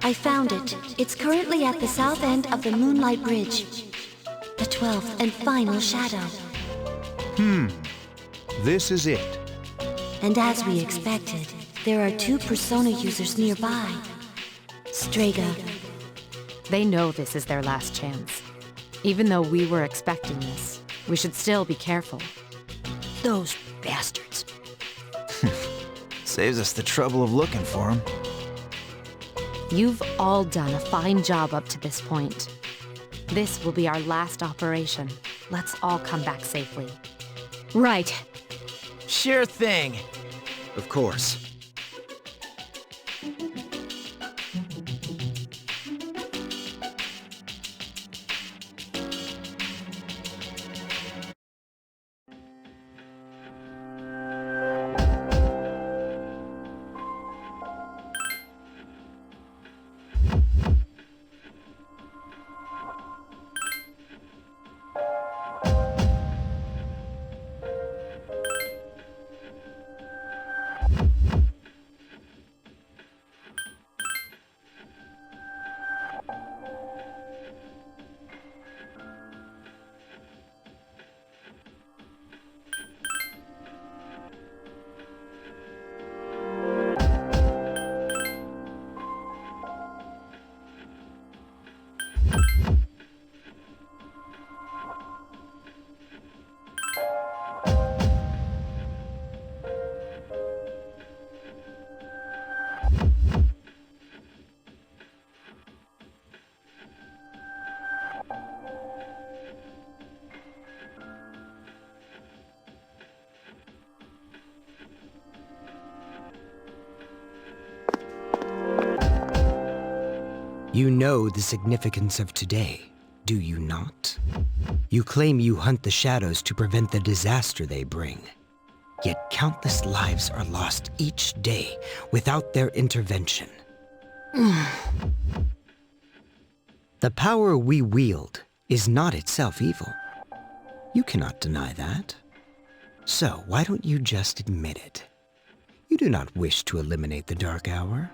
I found it. It's currently at the south end of the Moonlight Bridge. The 12th and final shadow. This is it. And as we expected, there are 2 Persona users nearby. Strega. They know this is their last chance. Even though we were expecting this, we should still be careful. Those bastards. Saves us the trouble of looking for him. You've all done a fine job up to this point. This will be our last operation. Let's all come back safely. Right. Sure thing. Of course. You know the significance of today, do you not? You claim you hunt the shadows to prevent the disaster they bring. Yet countless lives are lost each day without their intervention. The power we wield is not itself evil. You cannot deny that. So why don't you just admit it? You do not wish to eliminate the Dark Hour.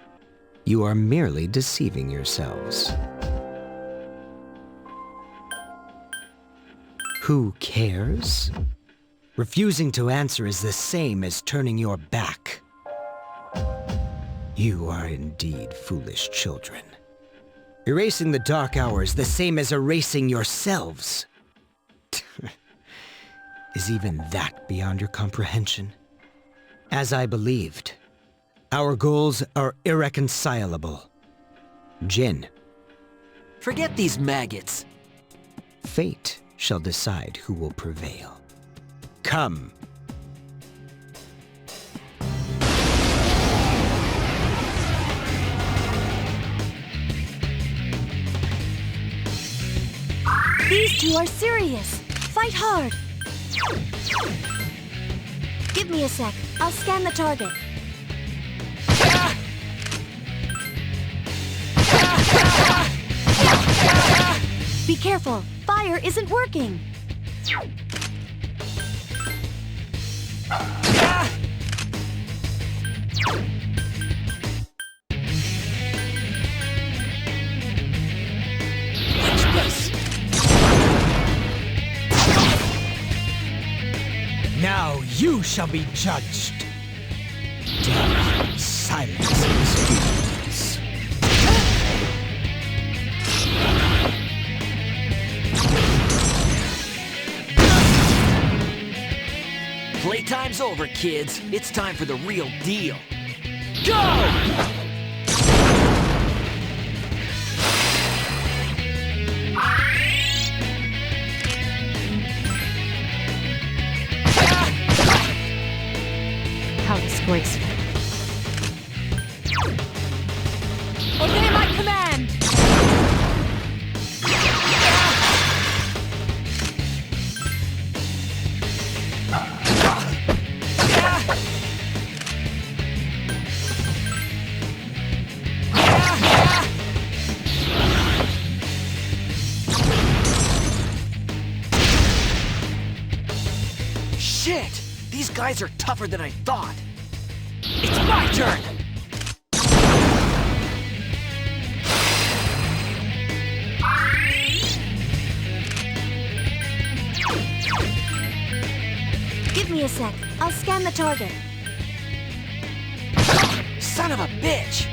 You are merely deceiving yourselves. Who cares? Refusing to answer is the same as turning your back. You are indeed foolish children. Erasing the Dark Hour is the same as erasing yourselves. Is even that beyond your comprehension? As I believed, our goals are irreconcilable. Jin. Forget these maggots. Fate shall decide who will prevail. Come. These 2 are serious. Fight hard. Give me a sec. I'll scan the target. Be careful. Fire isn't working. Now you shall be judged. Death silences demons. Playtime's over, kids. It's time for the real deal. Go! How disgraceful. Obey my command! Shit! These guys are tougher than I thought. It's my turn! on the target. Son of a bitch!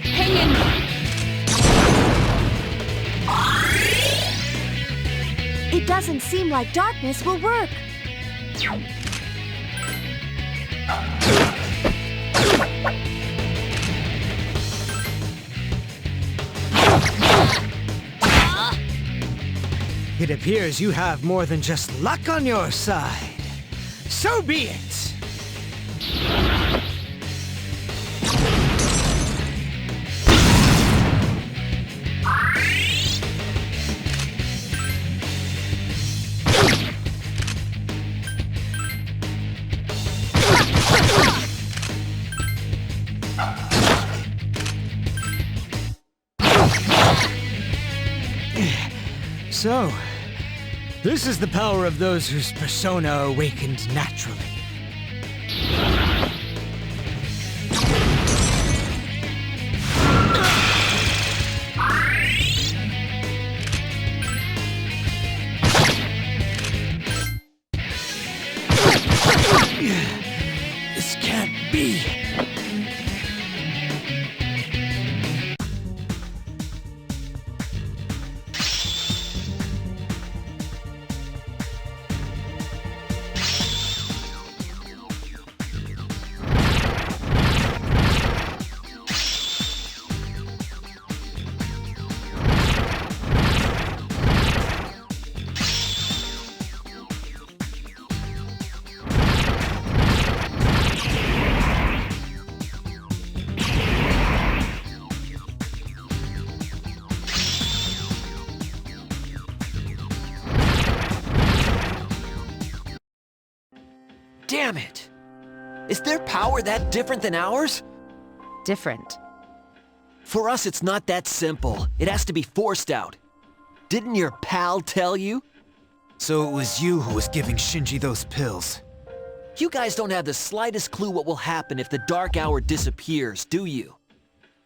Hang in there. It doesn't seem like darkness will work. It appears you have more than just luck on your side. So be it! So, this is the power of those whose persona awakened naturally. This can't be. Damn it! Is their power that different than ours? Different. For us, it's not that simple. It has to be forced out. Didn't your pal tell you? So it was you who was giving Shinji those pills. You guys don't have the slightest clue what will happen if the dark hour disappears, do you?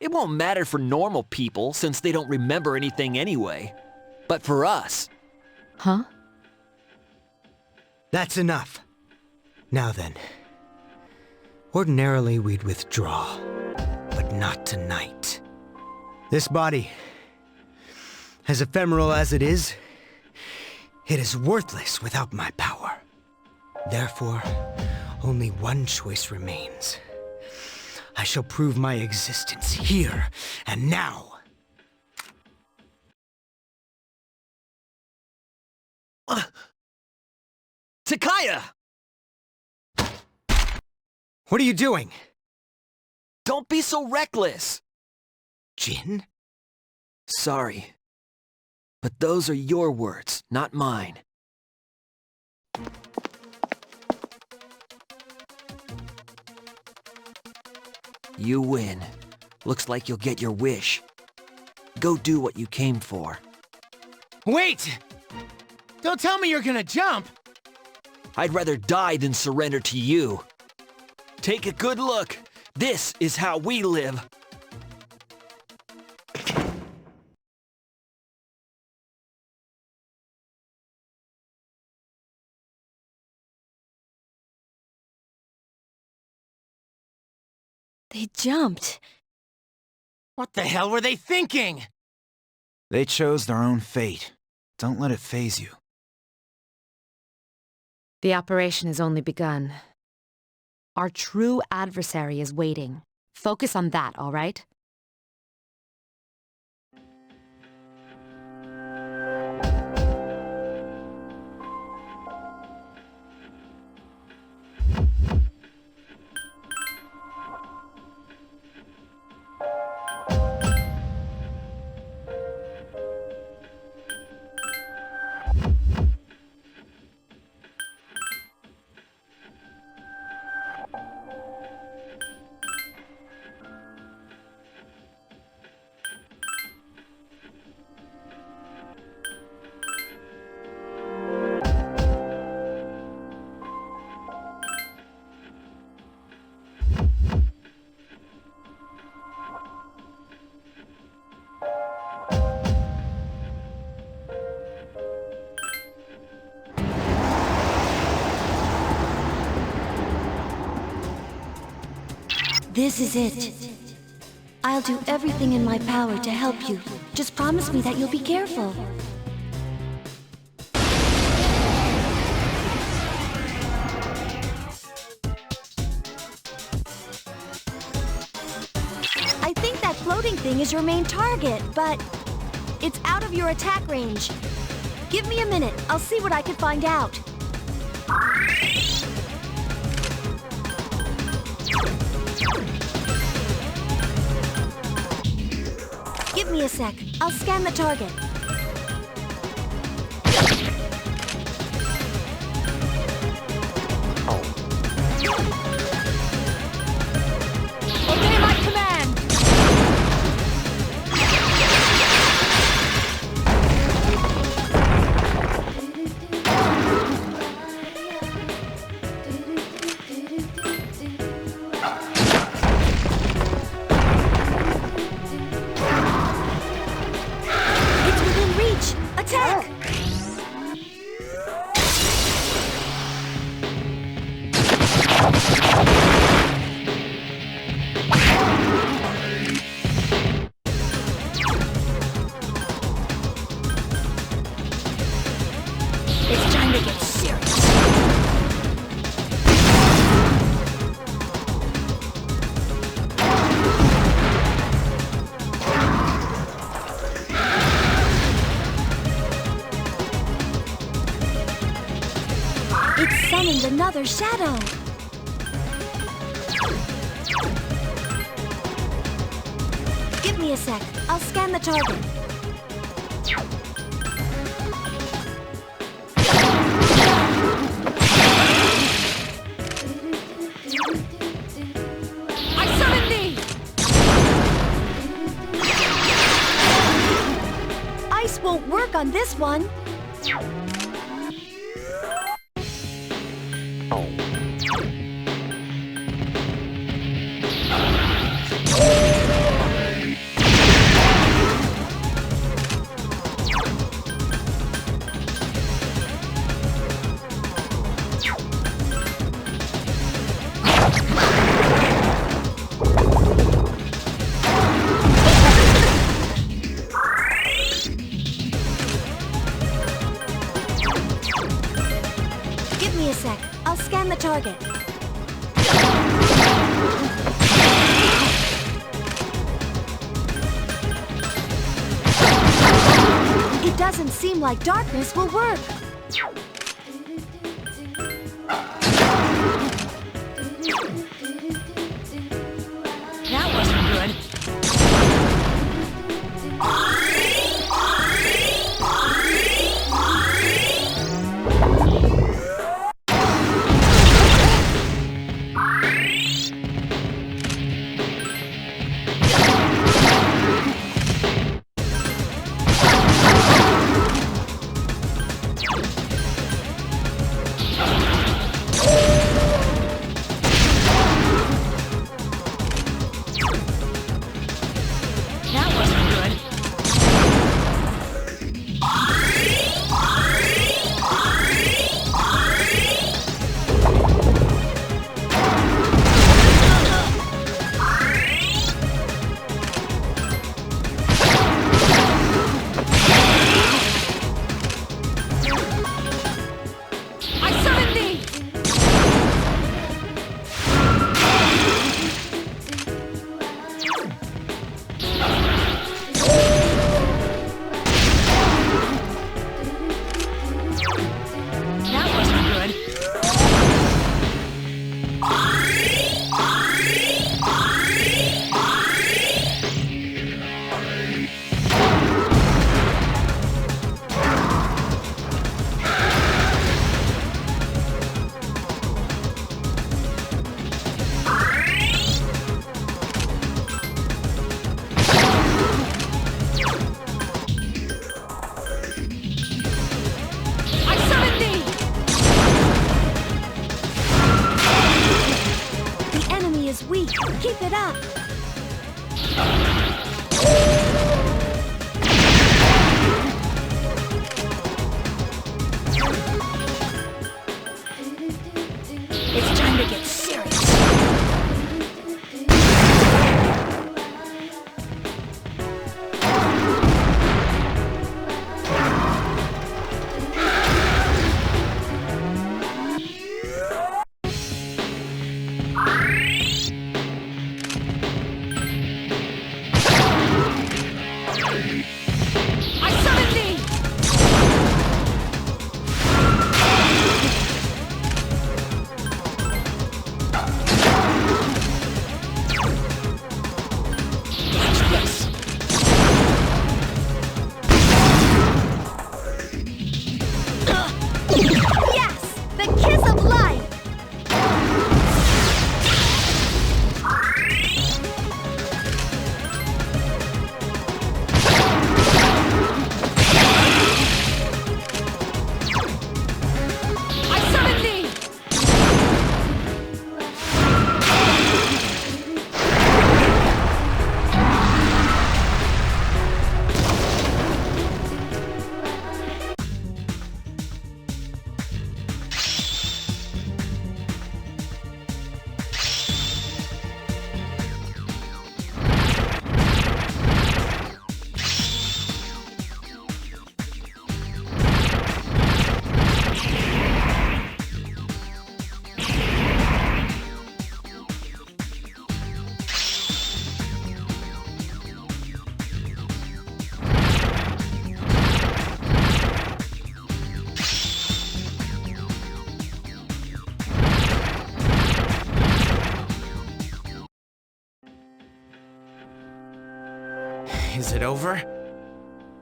It won't matter for normal people, since they don't remember anything anyway. But for us... Huh? That's enough. Now then. Ordinarily we'd withdraw, but not tonight. This body, as ephemeral as it is worthless without my power. Therefore, only one choice remains. I shall prove my existence here and now. Takaya! What are you doing? Don't be so reckless! Jin? Sorry. But those are your words, not mine. You win. Looks like you'll get your wish. Go do what you came for. Wait! Don't tell me you're gonna jump! I'd rather die than surrender to you. Take a good look. This is how we live. They jumped. What the hell were they thinking? They chose their own fate. Don't let it faze you. The operation has only begun. Our true adversary is waiting. Focus on that, all right? This is it. I'll do everything in my power to help you. Just promise me that you'll be careful. I think that floating thing is your main target, but it's out of your attack range. Give me a minute. I'll see what I can find out. Give me a sec. I'll scan the target. Obey my command! It's within reach. Attack! It's time to get serious. It summoned another shadow. Give me a sec. I'll scan the target. I summon thee! Ice won't work on this one. Give me a sec. I'll scan the target. It doesn't seem like darkness will work. That wasn't good. That wasn't good. I summon thee! That wasn't good. I summon thee! The enemy is weak. Keep it up. It's time to get serious. it over?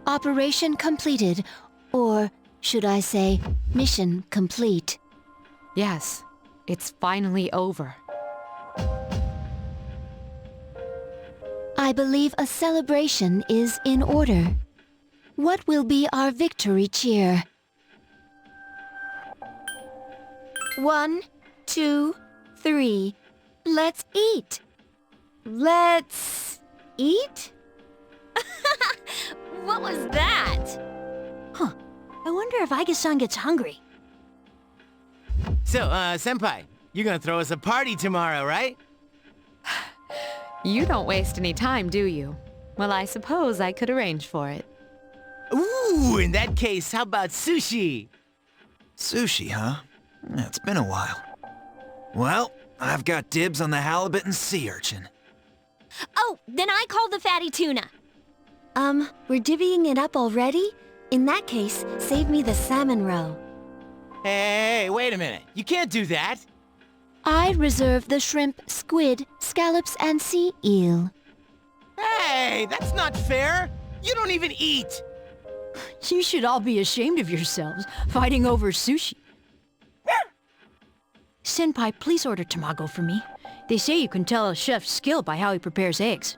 Operation completed, or should I say, mission complete. Yes, it's finally over. I believe a celebration is in order. What will be our victory cheer? 1, 2, 3. Let's eat. Let's eat? What was that? Huh. I wonder if Aika-san gets hungry. So, Senpai, you're gonna throw us a party tomorrow, right? You don't waste any time, do you? Well, I suppose I could arrange for it. Ooh, in that case, how about sushi? Sushi, huh? It's been a while. Well, I've got dibs on the halibut and sea urchin. Oh, then I call the fatty tuna. We're divvying it up already? In that case, save me the salmon roe. Hey, wait a minute. You can't do that. I reserve the shrimp, squid, scallops, and sea eel. Hey, that's not fair. You don't even eat. You should all be ashamed of yourselves, fighting over sushi. Senpai, please order tamago for me. They say you can tell a chef's skill by how he prepares eggs.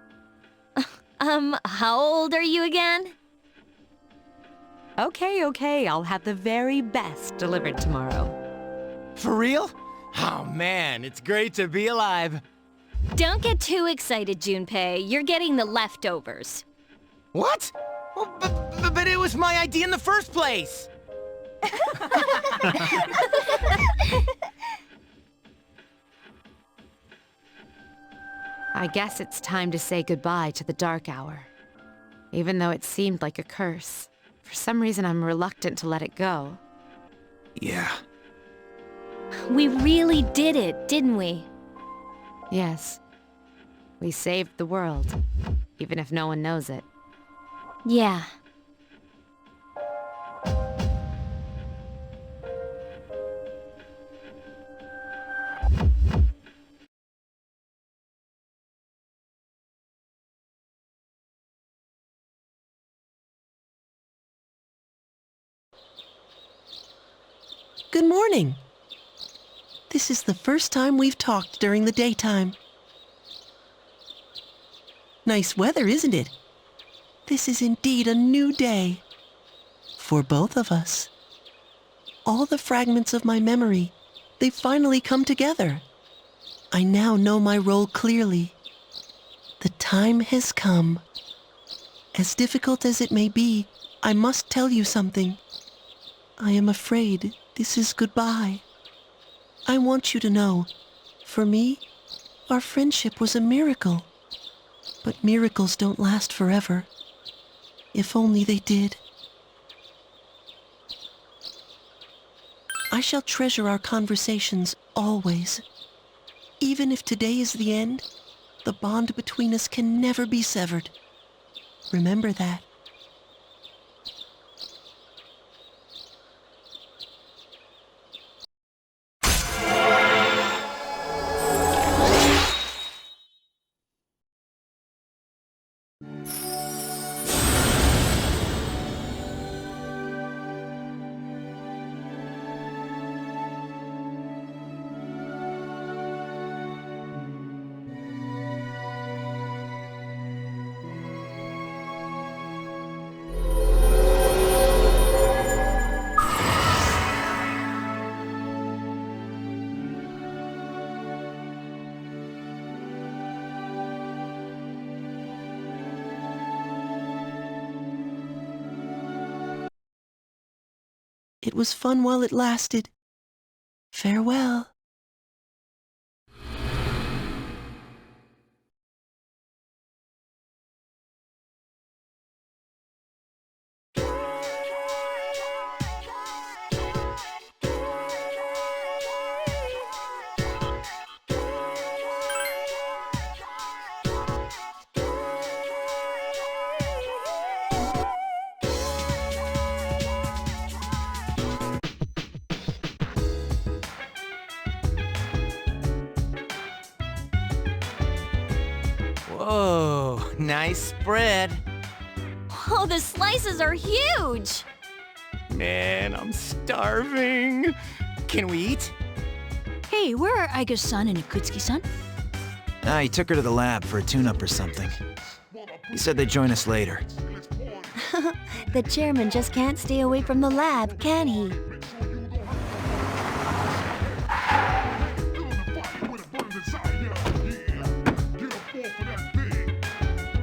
How old are you again? Okay, I'll have the very best delivered tomorrow. For real? Oh man, it's great to be alive. Don't get too excited, Junpei. You're getting the leftovers. What? Well, but it was my idea in the first place. I guess it's time to say goodbye to the dark hour. Even though it seemed like a curse, for some reason I'm reluctant to let it go. Yeah. We really did it, didn't we? Yes. We saved the world, even if no one knows it. Yeah. Good morning. This is the first time we've talked during the daytime. Nice weather, isn't it? This is indeed a new day. For both of us. All the fragments of my memory, they've finally come together. I now know my role clearly. The time has come. As difficult as it may be, I must tell you something. I am afraid this is goodbye. I want you to know, for me, our friendship was a miracle. But miracles don't last forever. If only they did. I shall treasure our conversations always. Even if today is the end, the bond between us can never be severed. Remember that. It was fun while it lasted. Farewell. Whoa, nice spread. Oh, the slices are huge! Man, I'm starving. Can we eat? Hey, where are Aiga-san and Akutsuki-san? He took her to the lab for a tune-up or something. He said they'd join us later. The chairman just can't stay away from the lab, can he?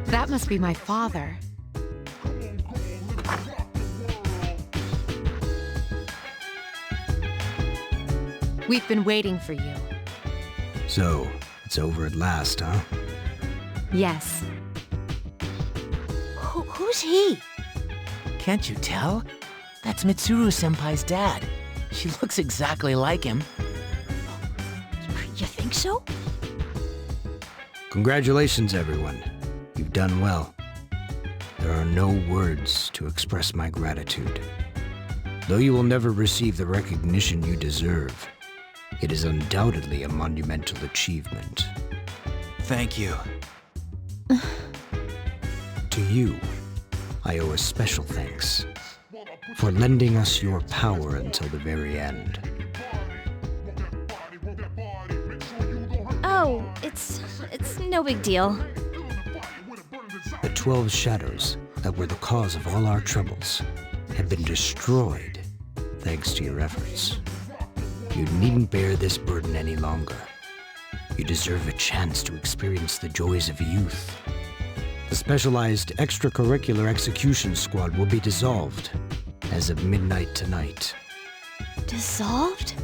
That must be my father. We've been waiting for you. So, it's over at last, huh? Yes. Who's he? Can't you tell? That's Mitsuru-senpai's dad. She looks exactly like him. You think so? Congratulations, everyone. You've done well. There are no words to express my gratitude. Though you will never receive the recognition you deserve, it is undoubtedly a monumental achievement. Thank you. To you, I owe a special thanks for lending us your power until the very end. Oh, it's no big deal. The 12 shadows that were the cause of all our troubles have been destroyed thanks to your efforts. You needn't bear this burden any longer. You deserve a chance to experience the joys of youth. The specialized extracurricular execution squad will be dissolved as of midnight tonight. Dissolved?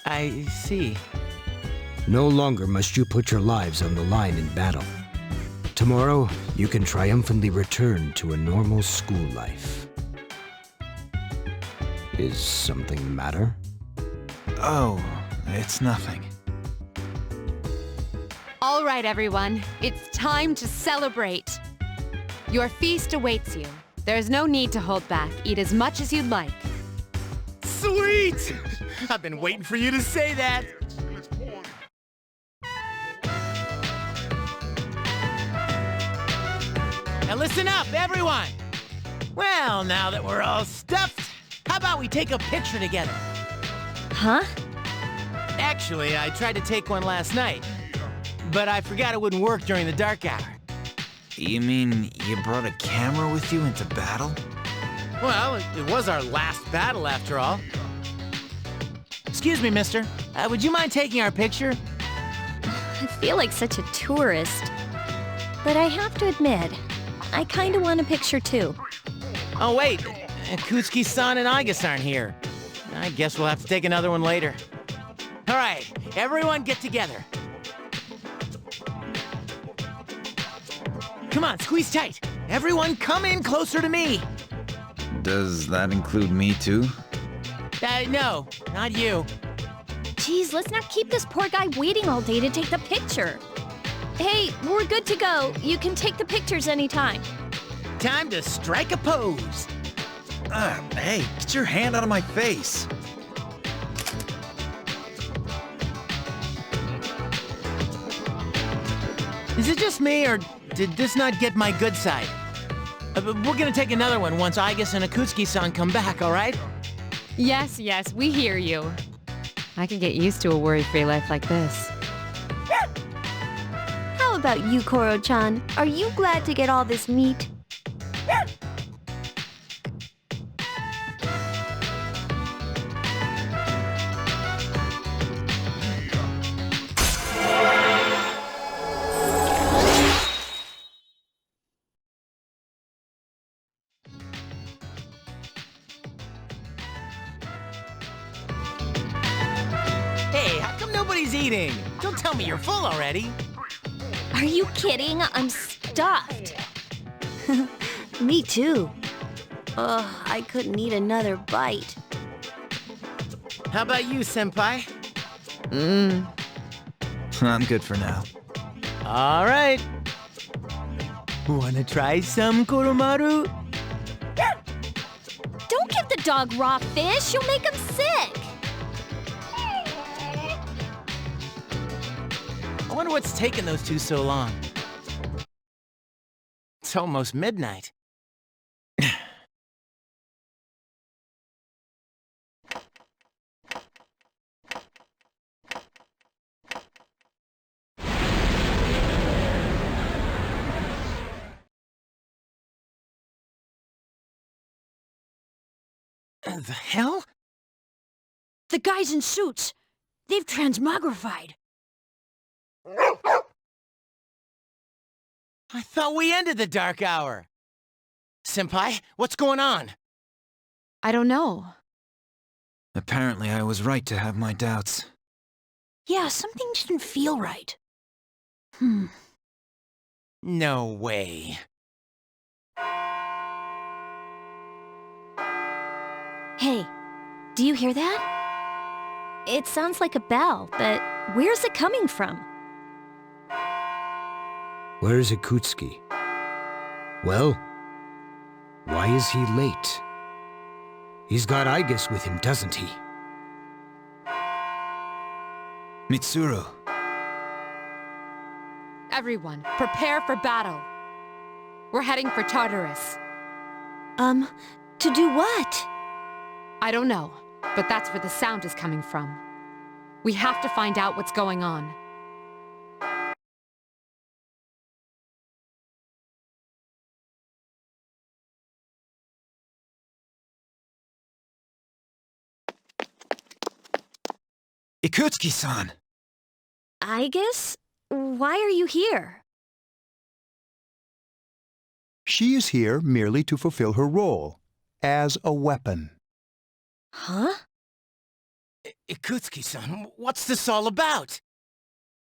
I see. No longer must you put your lives on the line in battle. Tomorrow, you can triumphantly return to a normal school life. Is something the matter? Oh, it's nothing. All right, everyone. It's time to celebrate. Your feast awaits you. There's no need to hold back. Eat as much as you'd like. Sweet! I've been waiting for you to say that. Now listen up, everyone! Well, now that we're all stuffed, how about we take a picture together? Huh? Actually, I tried to take one last night, but I forgot it wouldn't work during the dark hour. You mean you brought a camera with you into battle? Well, it was our last battle after all. Excuse me, mister. Would you mind taking our picture? I feel like such a tourist. But I have to admit, I kinda want a picture too. Oh, wait. Kutsuki-san and Aigas aren't here. I guess we'll have to take another one later. All right, everyone get together. Come on, squeeze tight. Everyone come in closer to me. Does that include me too? No, not you. Geez, let's not keep this poor guy waiting all day to take the picture. Hey, we're good to go. You can take the pictures anytime. Time to strike a pose. Hey, get your hand out of my face. Is it just me, or did this not get my good side? We're gonna take another one once Aigas and Akutsuki-san come back, all right? Yes, we hear you. I could get used to a worry-free life like this. How about you, Koro-chan? Are you glad to get all this meat? Hey, how come nobody's eating? Don't tell me you're full already. Are you kidding? I'm stuffed. Me too. Ugh, I couldn't eat another bite. How about you, Senpai? I'm good for now. All right. Wanna try some, Koromaru? Don't give the dog raw fish. You'll make him sick. I wonder what's taking those two so long. It's almost midnight. The hell? The guys in suits! They've transmogrified! I thought we ended the Dark Hour. Senpai, what's going on? I don't know. Apparently I was right to have my doubts. Yeah, something didn't feel right. No way. Hey, do you hear that? It sounds like a bell, but where's it coming from? Where is Ikutsuki? Well, why is he late? He's got Aigis with him, doesn't he? Mitsuru, Everyone, prepare for battle. We're heading for Tartarus. To do what? I don't know, but that's where the sound is coming from. We have to find out what's going on. Ikutsuki-san! I guess? Why are you here? She is here merely to fulfill her role as a weapon. Huh? Ikutsuki-san, what's this all about?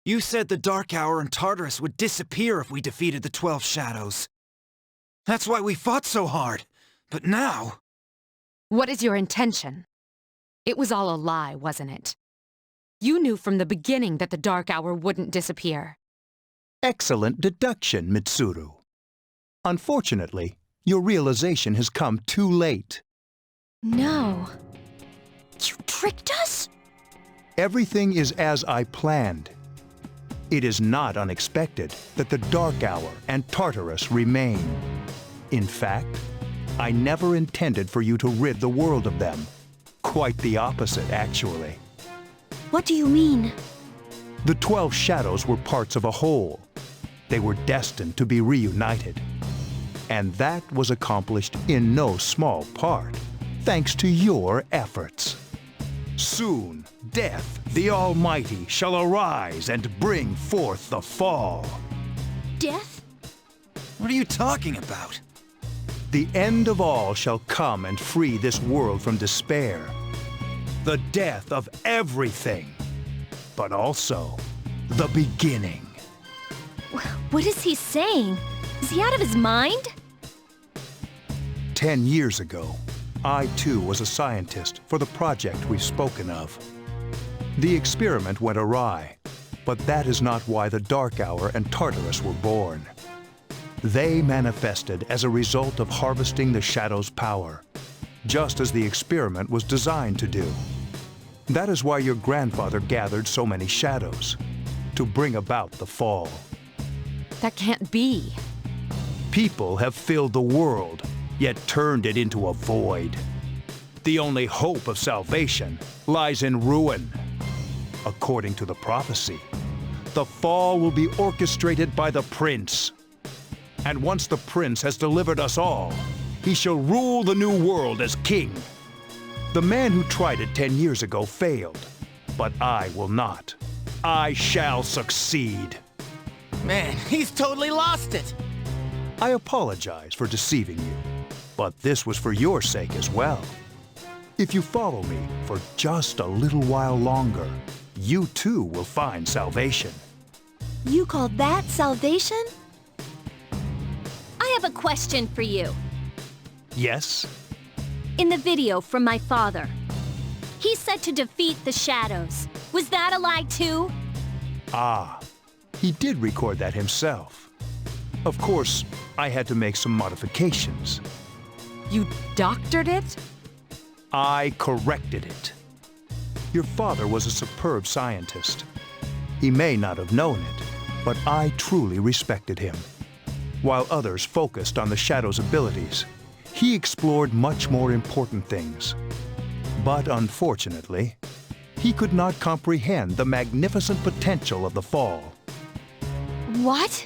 You said the Dark Hour and Tartarus would disappear if we defeated the 12 Shadows. That's why we fought so hard. But now... What is your intention? It was all a lie, wasn't it? You knew from the beginning that the Dark Hour wouldn't disappear. Excellent deduction, Mitsuru. Unfortunately, your realization has come too late. No. You tricked us? Everything is as I planned. It is not unexpected that the Dark Hour and Tartarus remain. In fact, I never intended for you to rid the world of them. Quite the opposite, actually. What do you mean? The 12 Shadows were parts of a whole. They were destined to be reunited. And that was accomplished in no small part, thanks to your efforts. Soon, Death, the Almighty, shall arise and bring forth the fall. Death? What are you talking about? The end of all shall come and free this world from despair. The death of everything, but also the beginning. What is he saying? Is he out of his mind? 10 years ago, I too was a scientist for the project we've spoken of. The experiment went awry, but that is not why the Dark Hour and Tartarus were born. They manifested as a result of harvesting the Shadow's power, just as the experiment was designed to do. That is why your grandfather gathered so many shadows, to bring about the fall. That can't be. People have filled the world, yet turned it into a void. The only hope of salvation lies in ruin. According to the prophecy, the fall will be orchestrated by the prince. And once the prince has delivered us all, he shall rule the new world as king. The man who tried it 10 years ago failed, but I will not. I shall succeed. Man, he's totally lost it. I apologize for deceiving you, but this was for your sake as well. If you follow me for just a little while longer, you too will find salvation. You call that salvation? I have a question for you. Yes? In the video from my father, he said to defeat the shadows. Was that a lie too? Ah, he did record that himself. Of course, I had to make some modifications. You doctored it? I corrected it. Your father was a superb scientist. He may not have known it, but I truly respected him. While others focused on the Shadow's abilities, He explored much more important things. But unfortunately, he could not comprehend the magnificent potential of the fall. What?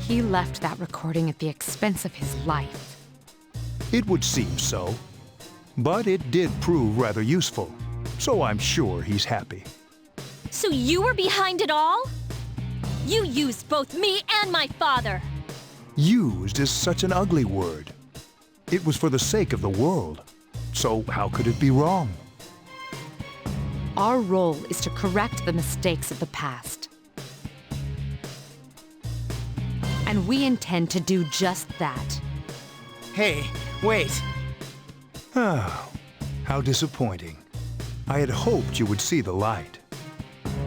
He left that recording at the expense of his life. It would seem so. But it did prove rather useful, so I'm sure he's happy. So you were behind it all? You used both me and my father. Used is such an ugly word. It was for the sake of the world, so how could it be wrong? Our role is to correct the mistakes of the past. And we intend to do just that. Hey, wait. Oh, how disappointing. I had hoped you would see the light.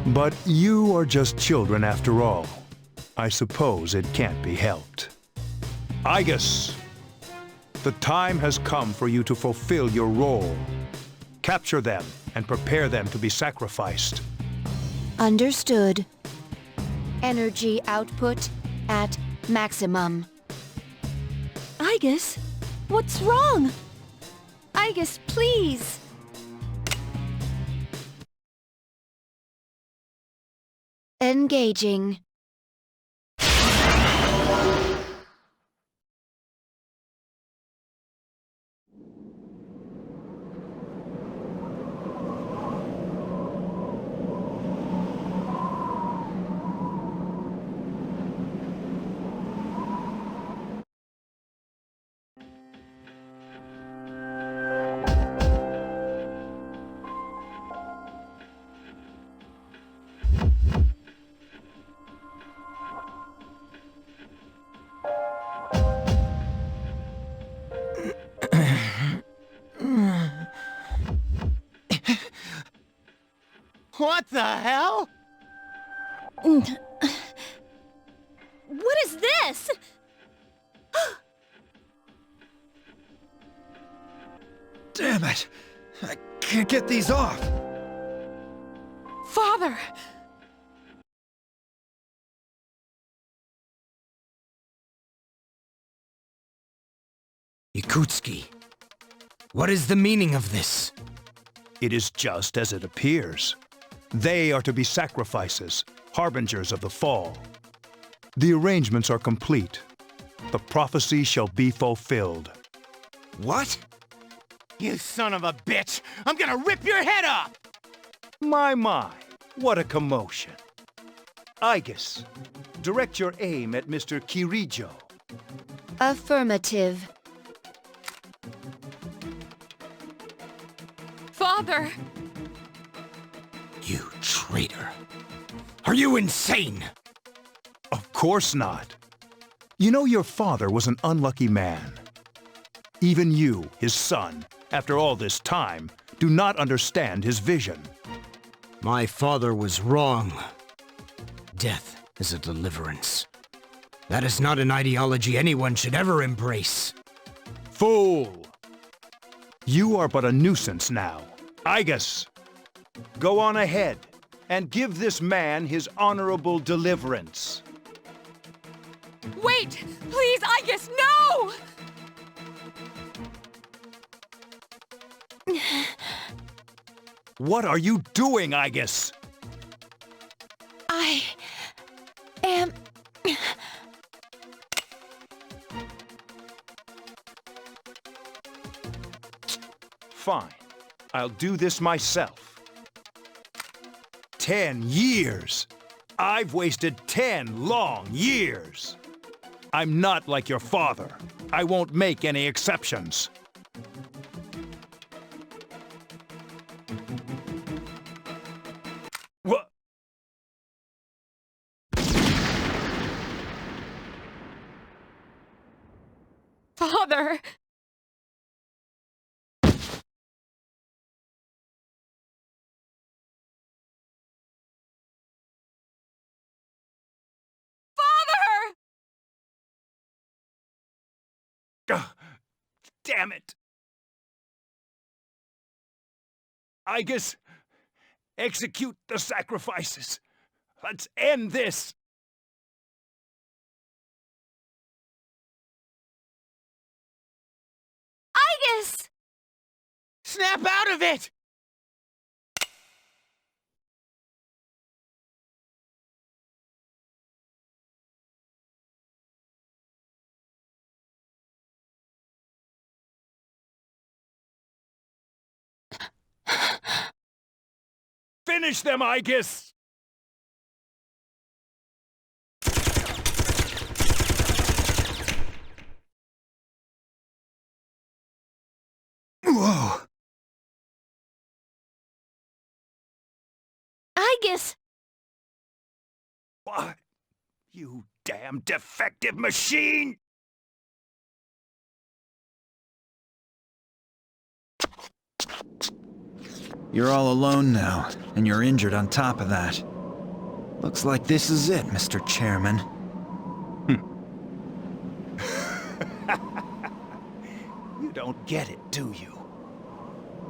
But you are just children after all. I suppose it can't be helped. Igus, the time has come for you to fulfill your role. Capture them and prepare them to be sacrificed. Understood. Energy output at maximum. Igus, what's wrong? Igus, please. Engaging. What the hell? What is this? Damn it! I can't get these off! Father! Yakutski, what is the meaning of this? It is just as it appears. They are to be sacrifices, harbingers of the fall. The arrangements are complete. The prophecy shall be fulfilled. What? You son of a bitch! I'm gonna rip your head off! My, what a commotion. Igus, direct your aim at Mr. Kirijo. Affirmative. Father! You traitor. Are you insane? Of course not. You know your father was an unlucky man. Even you, his son, after all this time, do not understand his vision. My father was wrong. Death is a deliverance. That is not an ideology anyone should ever embrace. Fool! You are but a nuisance now. Igus, go on ahead and give this man his honorable deliverance. Wait! Please, Igus, no! What are you doing, Igus? I am... Fine. I'll do this myself. 10 years! I've wasted 10 long years! I'm not like your father. I won't make any exceptions. What? Father! Ugh, damn it! Igus, execute the sacrifices. Let's end this! Aegis! Snap out of it! Finish them, Aegis! Whoa! Aegis! What? You damn defective machine! You're all alone now, and you're injured on top of that. Looks like this is it, Mr. Chairman. You don't get it, do you?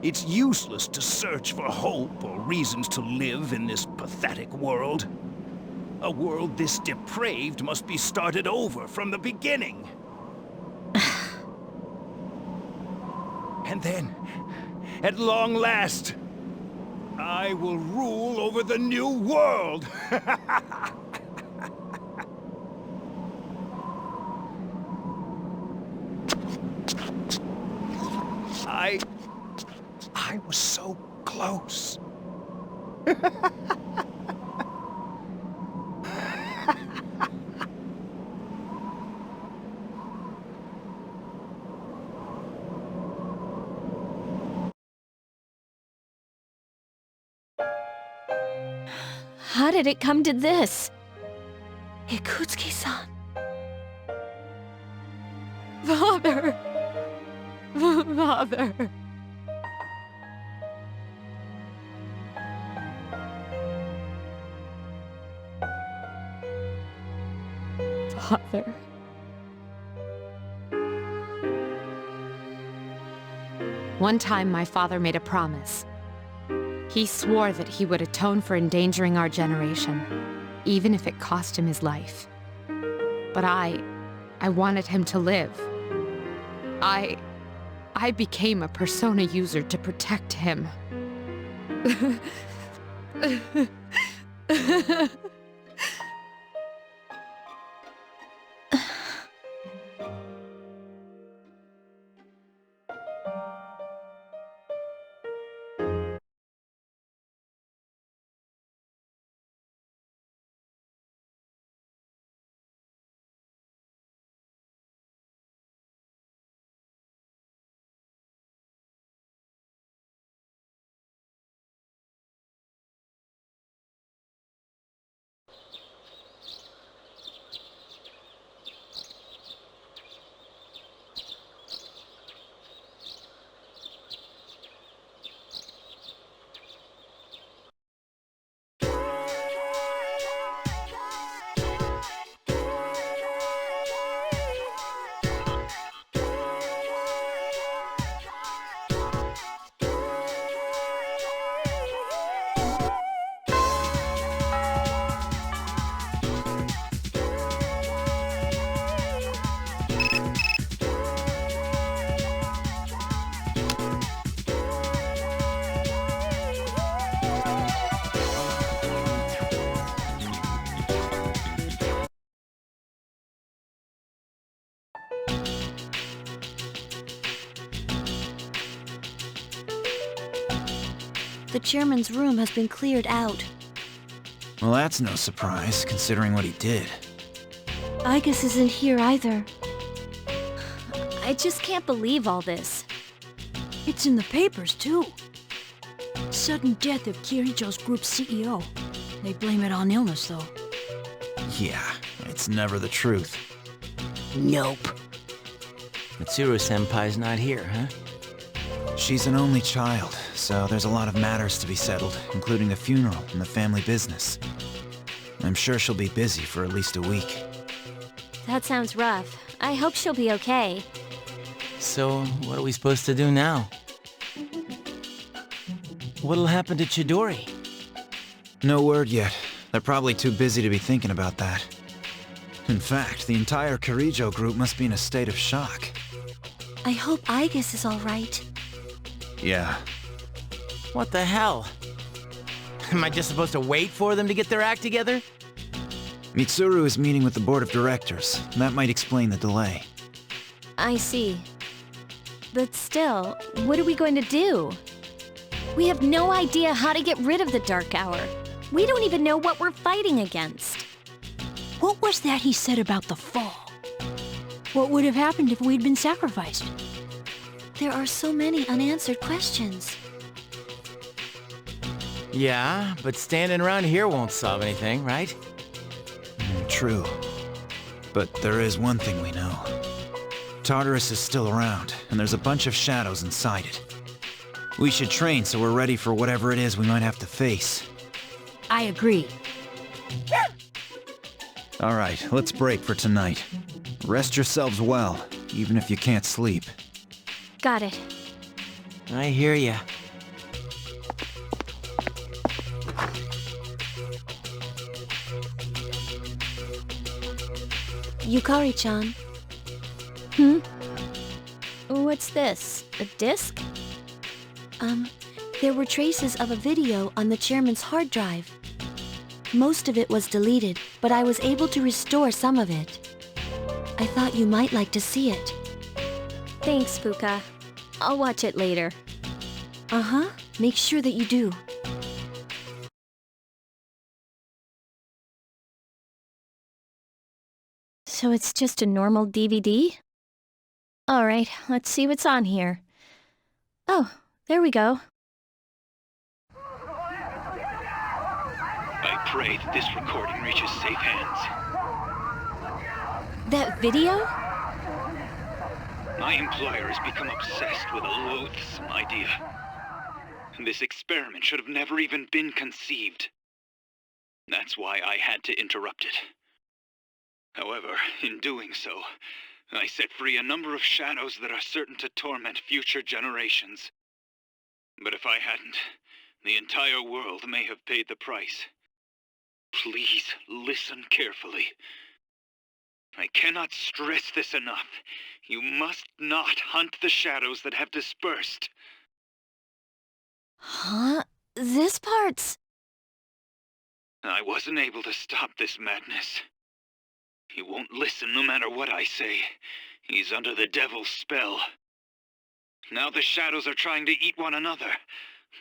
It's useless to search for hope or reasons to live in this pathetic world. A world this depraved must be started over from the beginning. And then, at long last, I will rule over the new world! I was so close. How did it come to this? Ikutsuki-san. Father! Father! Father. One time, my father made a promise. He swore that he would atone for endangering our generation, even if it cost him his life. But I wanted him to live. I became a Persona user to protect him. The chairman's room has been cleared out. Well, that's no surprise, considering what he did. Aegis isn't here either. I just can't believe all this. It's in the papers, too. Sudden death of Kirijo's group CEO. They blame it on illness, though. Yeah, it's never the truth. Nope. Mitsuru-senpai's not here, huh? She's an only child, so there's a lot of matters to be settled, including the funeral and the family business. I'm sure she'll be busy for at least a week. That sounds rough. I hope she'll be okay. So, what are we supposed to do now? What'll happen to Chidori? No word yet. They're probably too busy to be thinking about that. In fact, the entire Kirijo group must be in a state of shock. I hope Aigis is all right. Yeah. What the hell? Am I just supposed to wait for them to get their act together? Mitsuru is meeting with the board of directors. That might explain the delay. I see. But still, what are we going to do? We have no idea how to get rid of the Dark Hour. We don't even know what we're fighting against. What was that he said about the fall? What would have happened if we'd been sacrificed? There are so many unanswered questions. Yeah, but standing around here won't solve anything, right? True. But there is one thing we know. Tartarus is still around, and there's a bunch of shadows inside it. We should train so we're ready for whatever it is we might have to face. I agree. Alright, let's break for tonight. Rest yourselves well, even if you can't sleep. Got it. I hear ya. Yukari-chan. What's this? A disc? There were traces of a video on the chairman's hard drive. Most of it was deleted, but I was able to restore some of it. I thought you might like to see it. Thanks, Fuka. I'll watch it later. Uh-huh. Make sure that you do. So it's just a normal DVD? Alright, let's see what's on here. Oh, there we go. I pray that this recording reaches safe hands. That video? My employer has become obsessed with a loathsome idea. This experiment should have never even been conceived. That's why I had to interrupt it. However, in doing so, I set free a number of shadows that are certain to torment future generations. But if I hadn't, the entire world may have paid the price. Please listen carefully. I cannot stress this enough. You must not hunt the shadows that have dispersed. Huh? This part's... I wasn't able to stop this madness. He won't listen no matter what I say. He's under the devil's spell. Now the shadows are trying to eat one another.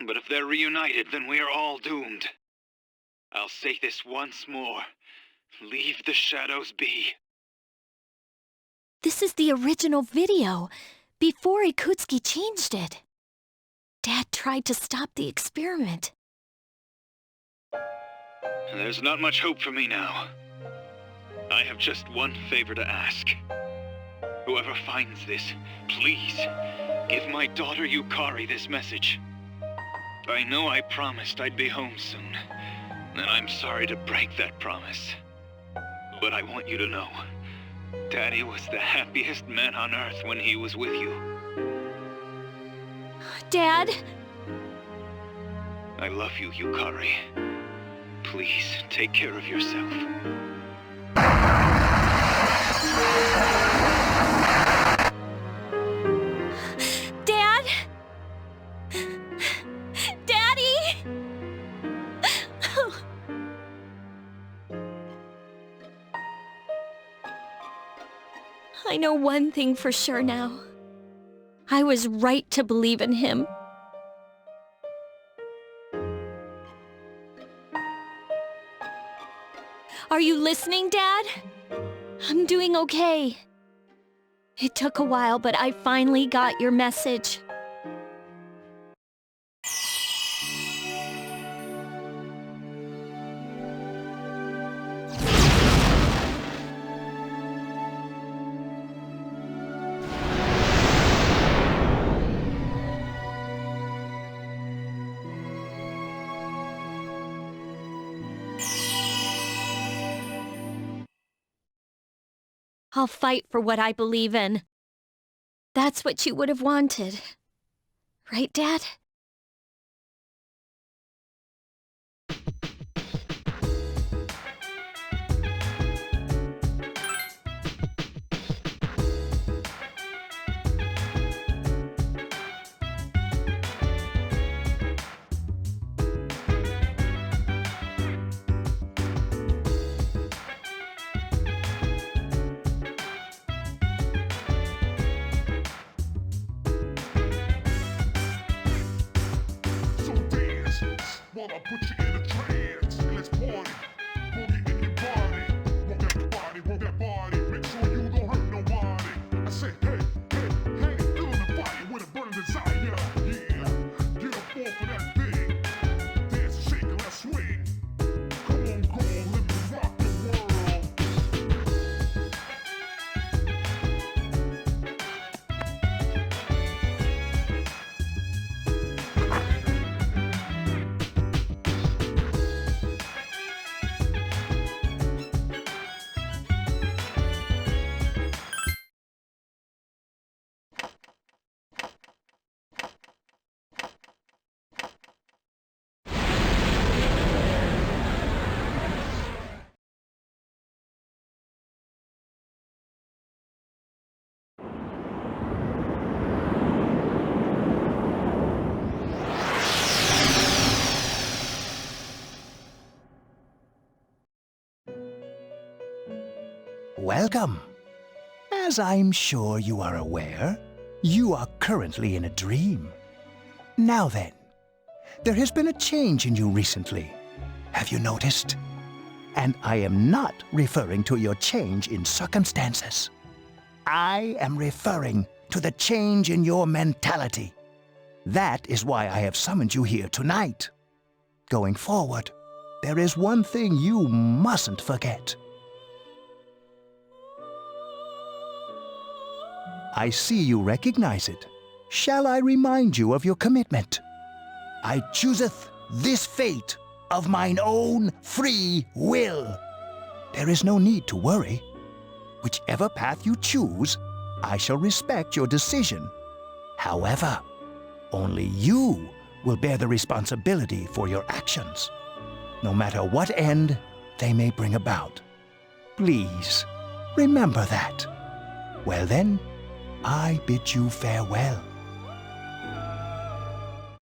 But if they're reunited, then we are all doomed. I'll say this once more. Leave the shadows be. This is the original video, before Ikutsuki changed it. Dad tried to stop the experiment. There's not much hope for me now. I have just one favor to ask. Whoever finds this, please, give my daughter Yukari this message. I know I promised I'd be home soon, and I'm sorry to break that promise. But I want you to know, Daddy was the happiest man on Earth when he was with you. Dad? I love you, Yukari. Please, take care of yourself. Dad? Daddy? I know one thing for sure now. I was right to believe in him. Are you listening, Dad? I'm doing okay. It took a while, but I finally got your message. I'll fight for what I believe in. That's what you would have wanted. Right, Dad? wanna put you in a trance. Let's party. Boogie in your body. Work that body. Make sure you don't hurt nobody. I say, hey, feeling the fire with a burning desire. Yeah, get up off of that thing. Dance and shake and let's swing. Come on, go on, let me rock the world. Welcome. As I'm sure you are aware, you are currently in a dream. Now then, there has been a change in you recently. Have you noticed? And I am not referring to your change in circumstances. I am referring to the change in your mentality. That is why I have summoned you here tonight. Going forward, there is one thing you mustn't forget. I see you recognize it. Shall I remind you of your commitment? I chooseth this fate of mine own free will. There is no need to worry. Whichever path you choose, I shall respect your decision. However, only you will bear the responsibility for your actions, no matter what end they may bring about. Please, remember that. Well then, I bid you farewell.